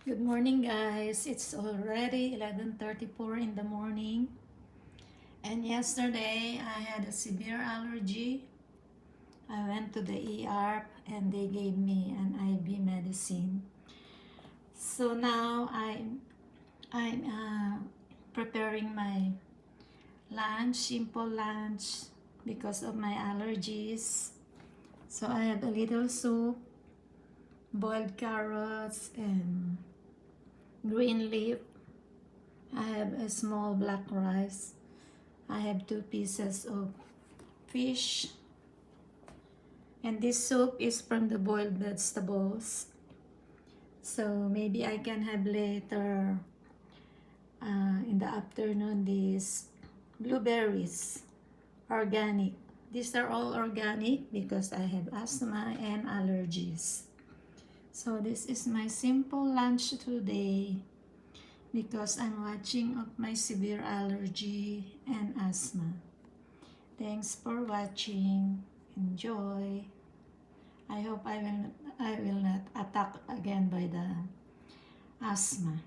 Good morning, guys. It's already 11:34 in the morning. And yesterday, I had a severe allergy. I went to the ER and they gave me an IV medicine. So now I'm preparing my lunch, simple lunch, because of my allergies. So I have a little soup, boiled carrots, and green leaf. I have a small black rice. I have 2 pieces of fish. And this soup is from the boiled vegetables. So maybe I can have later in the afternoon these blueberries, organic. These are all organic because I have asthma and allergies. So this is my simple lunch today because I'm watching of my severe allergy and asthma. Thanks for watching. Enjoy. I hope I will not attack again by the asthma.